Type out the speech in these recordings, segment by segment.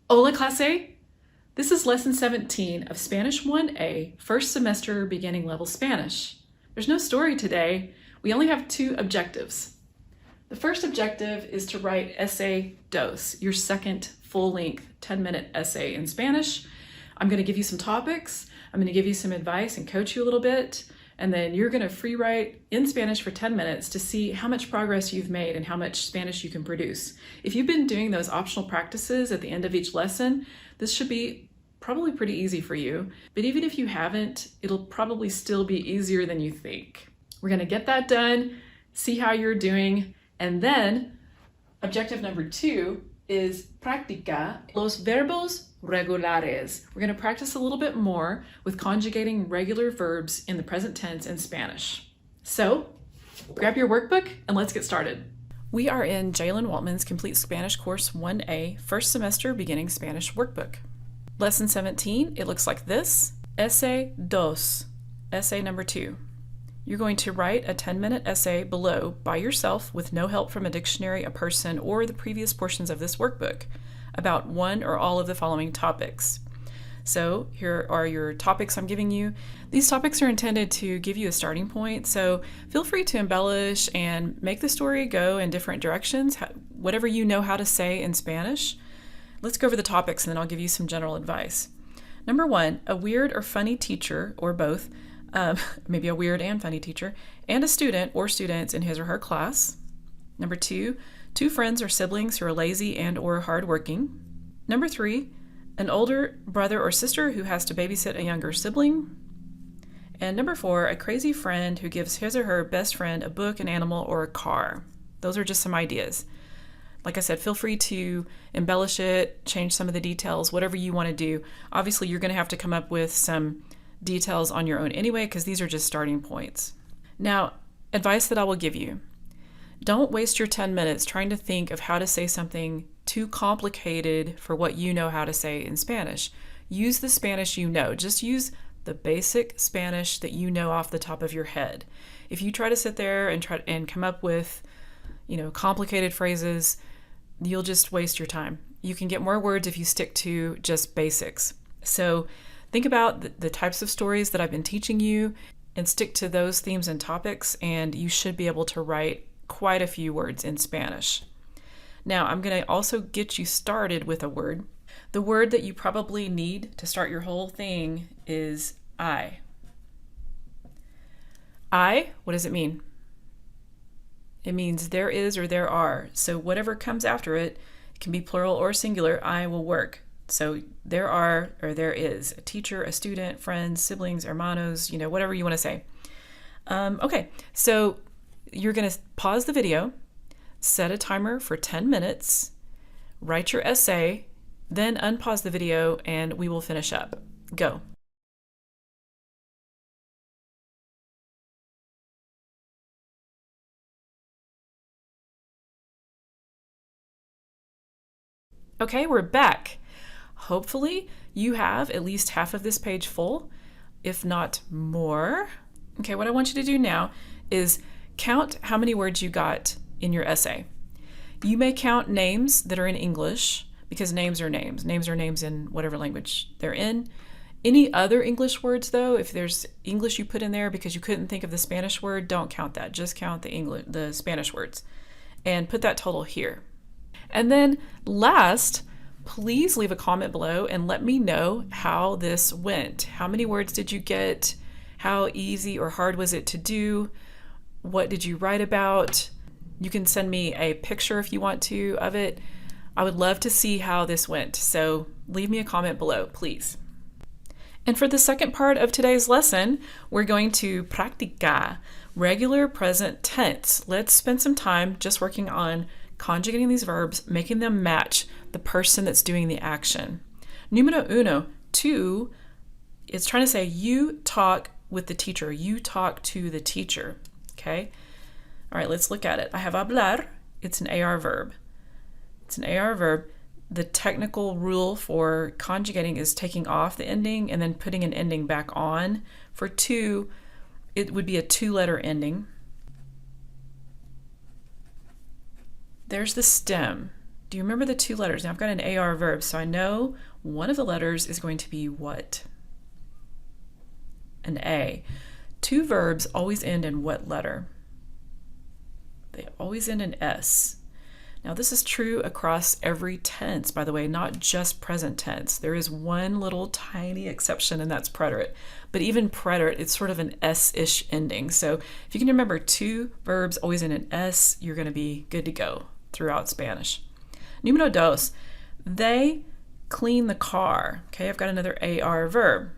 Hola clase! This is lesson 17 of Spanish 1A, first semester beginning level Spanish. There's no story today. We only have 2 objectives. The first objective is to write essay dos, your second full-length 10-minute essay in Spanish. I'm going to give you some topics, I'm going to give you some advice and coach you a little bit, and then you're going to free write in Spanish for 10 minutes to see how much progress you've made and how much Spanish you can produce. If you've been doing those optional practices at the end of each lesson, this should be probably pretty easy for you. But even if you haven't, it'll probably still be easier than you think. We're going to get that done, see how you're doing, and then objective number 2 is practica los verbos regulares. We're going to practice a little bit more with conjugating regular verbs in the present tense in Spanish. So grab your workbook and let's get started. We are in Jalen Waltman's Complete Spanish Course 1A, first semester beginning Spanish workbook. Lesson 17, it looks like this. Essay dos, essay number 2. You're going to write a 10-minute essay below by yourself with no help from a dictionary, a person, or the previous portions of this workbook about one or all of the following topics. So here are your topics I'm giving you. These topics are intended to give you a starting point, so feel free to embellish and make the story go in different directions, whatever you know how to say in Spanish. Let's go over the topics and then I'll give you some general advice. Number 1, a weird or funny teacher, or both, maybe a weird and funny teacher, and a student or students in his or her class. Number 2, 2 friends or siblings who are lazy and or hardworking. Number 3, an older brother or sister who has to babysit a younger sibling. And number 4, a crazy friend who gives his or her best friend a book, an animal, or a car. Those are just some ideas. Like I said, feel free to embellish it, change some of the details, whatever you want to do. Obviously, you're going to have to come up with some details on your own anyway, because these are just starting points. Now, advice that I will give you. Don't waste your 10 minutes trying to think of how to say something too complicated for what you know how to say in Spanish. Use the Spanish you know. Just use the basic Spanish that you know off the top of your head. If you try to sit there and come up with, complicated phrases, you'll just waste your time. You can get more words if you stick to just basics. So think about the types of stories that I've been teaching you and stick to those themes and topics, and you should be able to write quite a few words in Spanish. Now, I'm going to also get you started with a word. The word that you probably need to start your whole thing is I. I, what does it mean? It means there is or there are. So whatever comes after it, it can be plural or singular, I will work. So there are or there is a teacher, a student, friends, siblings, hermanos, whatever you want to say. Okay, so you're going to pause the video, set a timer for 10 minutes, write your essay, then unpause the video and we will finish up. Go. Okay, we're back. Hopefully you have at least half of this page full, if not more. Okay, what I want you to do now is count how many words you got in your essay. You may count names that are in English, because names are names. Names are names in whatever language they're in. Any other English words, though, if there's English you put in there because you couldn't think of the Spanish word, don't count that. Just count the Spanish words and put that total here. And then last, please leave a comment below and let me know how this went. How many words did you get? How easy or hard was it to do? What did you write about? You can send me a picture if you want to of it. I would love to see how this went. So leave me a comment below, please. And for the second part of today's lesson, we're going to practica, regular present tense. Let's spend some time just working on conjugating these verbs, making them match the person that's doing the action. Numero uno, 2, it's trying to say you talk with the teacher. You talk to the teacher, okay? All right, let's look at it. I have hablar. It's an AR verb. It's an AR verb. The technical rule for conjugating is taking off the ending and then putting an ending back on. For 2, it would be a 2-letter ending. There's the stem. Do you remember the two letters? Now I've got an AR verb, so I know one of the letters is going to be what? An A. Two verbs always end in what letter? They always end in S. Now this is true across every tense, by the way, not just present tense. There is one little tiny exception, and that's preterite. But even preterite, it's sort of an S-ish ending. So if you can remember two verbs always end in S, you're going to be good to go throughout Spanish. Número dos, they clean the car. Okay, I've got another AR verb.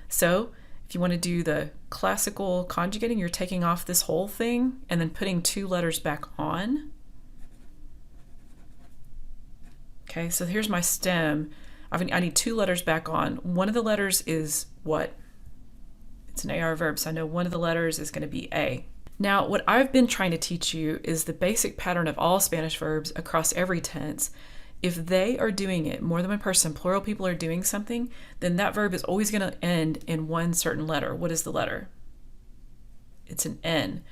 So if you want to do the classical conjugating, you're taking off this whole thing and then putting two letters back on. Okay, so here's my stem. I need two letters back on. One of the letters is what? It's an AR verb, so I know one of the letters is going to be A. Now, what I've been trying to teach you is the basic pattern of all Spanish verbs across every tense. If they are doing it, more than one person, plural people are doing something, then that verb is always going to end in one certain letter. What is the letter? It's an N.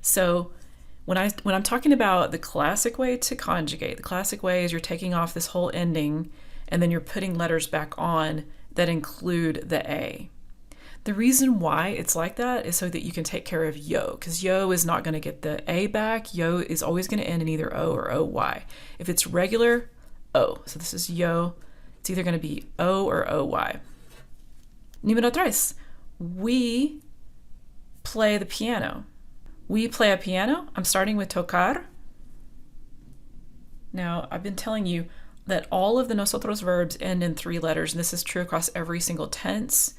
So when I'm talking about the classic way to conjugate, the classic way is you're taking off this whole ending and then you're putting letters back on that include the A. The reason why it's like that is so that you can take care of yo, because yo is not going to get the A back. Yo is always going to end in either O or OY. If it's regular, O. So this is yo. It's either going to be O or OY. Número tres. We play the piano. We play a piano. I'm starting with tocar. Now, I've been telling you that all of the nosotros verbs end in three letters, and this is true across every single tense.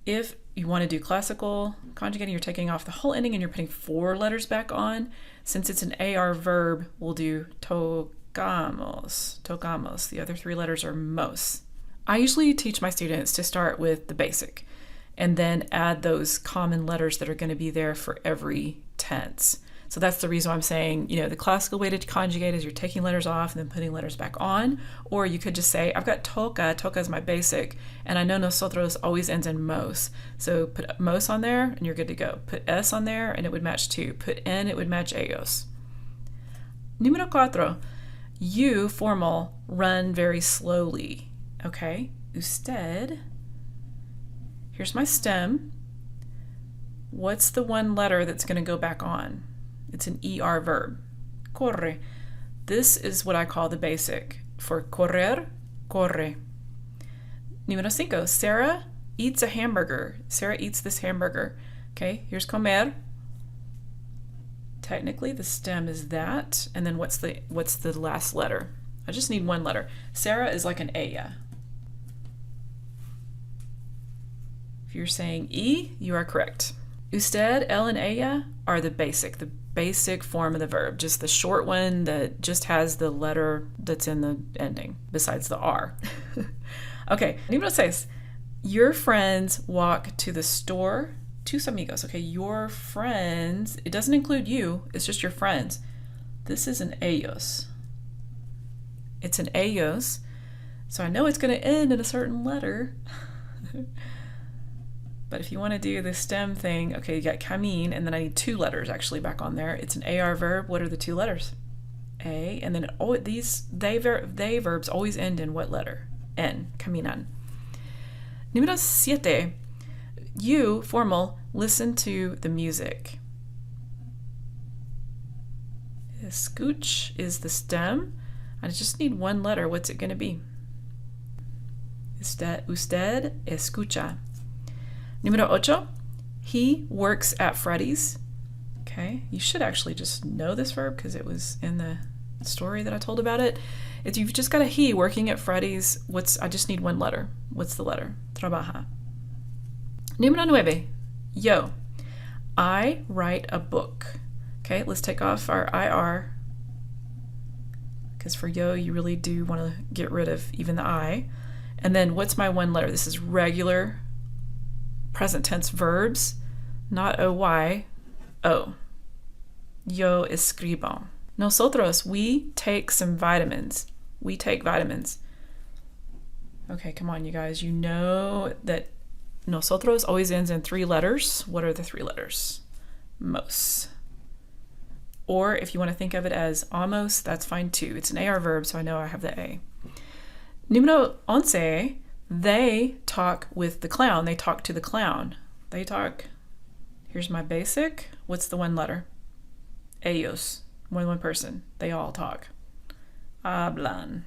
If you want to do classical conjugating, you're taking off the whole ending and you're putting four letters back on. Since it's an AR verb, we'll do tocamos. The other three letters are mos. I usually teach my students to start with the basic and then add those common letters that are going to be there for every tense. So that's the reason why I'm saying, the classical way to conjugate is you're taking letters off and then putting letters back on. Or you could just say, I've got toca. Toca is my basic. And I know nosotros always ends in mos. So put mos on there and you're good to go. Put S on there and it would match two. Put N, it would match ellos. Número cuatro. You, formal, run very slowly. Okay? Usted. Here's my stem. What's the one letter that's going to go back on? It's an ER verb. Corre. This is what I call the basic. For correr, corre. Número cinco. Sarah eats a hamburger. Sarah eats this hamburger. Okay, here's comer. Technically, the stem is that. And then what's the last letter? I just need one letter. Sarah is like an ella. If you're saying E, you are correct. Usted, el, and ella are the basic form of the verb, just the short one that just has the letter that's in the ending, besides the R. Okay, número seis. Your friends walk to the store. Tus amigos. Okay, your friends. It doesn't include you. It's just your friends. This is an ellos. It's an ellos. So I know it's going to end in a certain letter. But if you want to do the stem thing, okay, you got camin, and then I need two letters actually back on there. It's an AR verb. What are the two letters? A, and then they verbs always end in what letter? N, caminan. Número siete. You, formal, listen to the music. Escuch is the stem. I just need one letter. What's it going to be? Usted escucha. Número ocho. He works at Freddy's. Okay, you should actually just know this verb because it was in the story that I told about it. You've just got a he working at Freddy's. I just need one letter. What's the letter? Trabaja. Número nueve. Yo. I write a book. Okay, let's take off our IR. Because for yo, you really do want to get rid of even the I. And then what's my one letter? This is regular present tense verbs, not OY, O. Yo escribo. Nosotros, we take some vitamins. We take vitamins. Okay, come on, you guys. You know that nosotros always ends in three letters. What are the three letters? Mos. Or if you want to think of it as almost, that's fine too. It's an AR verb, so I know I have the A. Número 11, they talk with the clown. They talk to the clown. They talk, here's my basic. What's the one letter? Ellos, more than one person. They all talk. Hablan.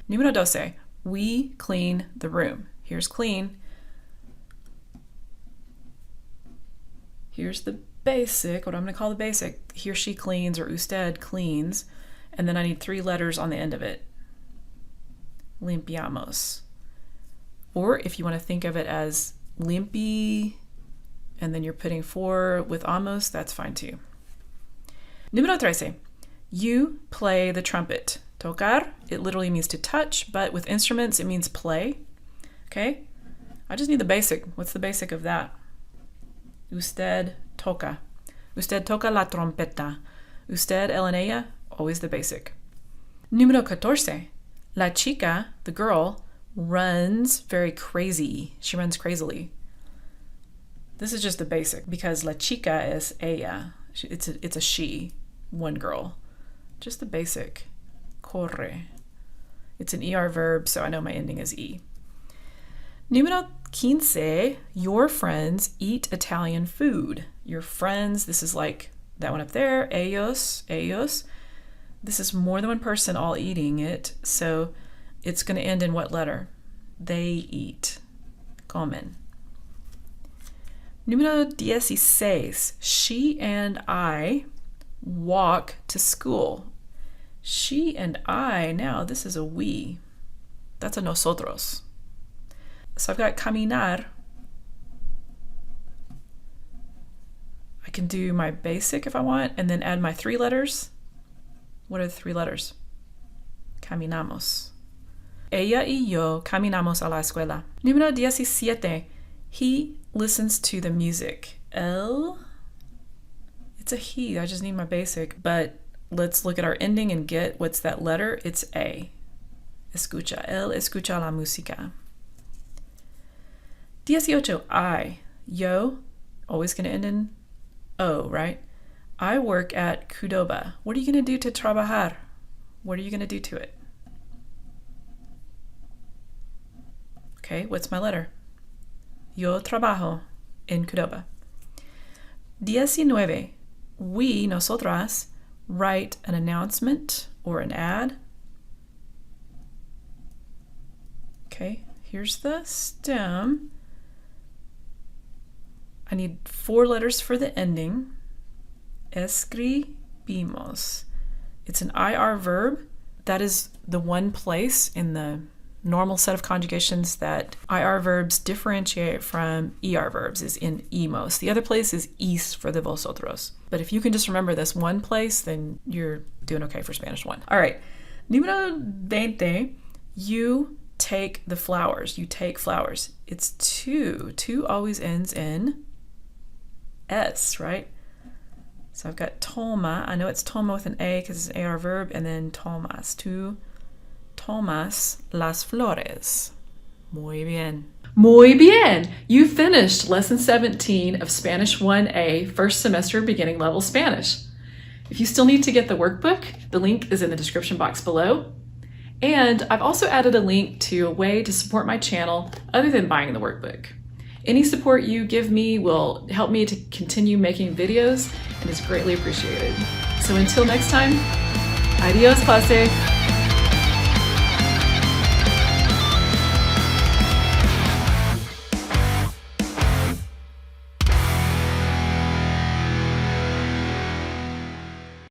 Número 12, we clean the room. Here's clean. Here's the basic, what I'm going to call the basic. He or she cleans, or usted cleans. And then I need 3 letters on the end of it. Limpiamos. Or if you want to think of it as limpi, and then you're putting 4 with amos, that's fine too. Número 13. You play the trumpet. Tocar, it literally means to touch, but with instruments it means play. Okay? I just need the basic. What's the basic of that? Usted toca. Usted toca la trompeta. Usted, él and ella, always the basic. Número 14. La chica, the girl, runs very crazy. She runs crazily. This is just the basic because la chica is ella. It's a she, one girl. Just the basic. Corre. It's an ER verb, so I know my ending is E. Número 15. Your friends eat Italian food. Your friends, this is like that one up there. Ellos. This is more than one person all eating it, so it's going to end in what letter? They eat. Comen. Número 16. She and I walk to school. She and I, now this is a we. That's a nosotros. So I've got caminar. I can do my basic if I want, and then add my 3 letters. What are the 3 letters? Caminamos. Ella y yo caminamos a la escuela. Número 17. He listens to the music. Él. It's a he. I just need my basic. But let's look at our ending and get what's that letter. It's A. Escucha. Él escucha la música. 18. I. Yo. Always going to end in O, right? I work at Qdoba. What are you going to do to trabajar? What are you going to do to it? Okay, what's my letter? Yo trabajo en Qdoba. 19. We, nosotras, write an announcement or an ad. Okay, here's the stem. I need 4 letters for the ending. Escribimos. It's an IR verb. That is the one place in the normal set of conjugations that IR verbs differentiate from ER verbs, is in imos. The other place is is for the vosotros. But if you can just remember this one place, then you're doing okay for Spanish 1. All right. Número 20. You take the flowers. You take flowers. It's 2. 2 always ends in S, right? So I've got toma. I know it's toma with an A because it's an AR verb, and then tomas. Tú tomas las flores. Muy bien. Muy bien! You finished Lesson 17 of Spanish 1A, first semester beginning level Spanish. If you still need to get the workbook, the link is in the description box below. And I've also added a link to a way to support my channel other than buying the workbook. Any support you give me will help me to continue making videos and is greatly appreciated. So until next time, adios clase!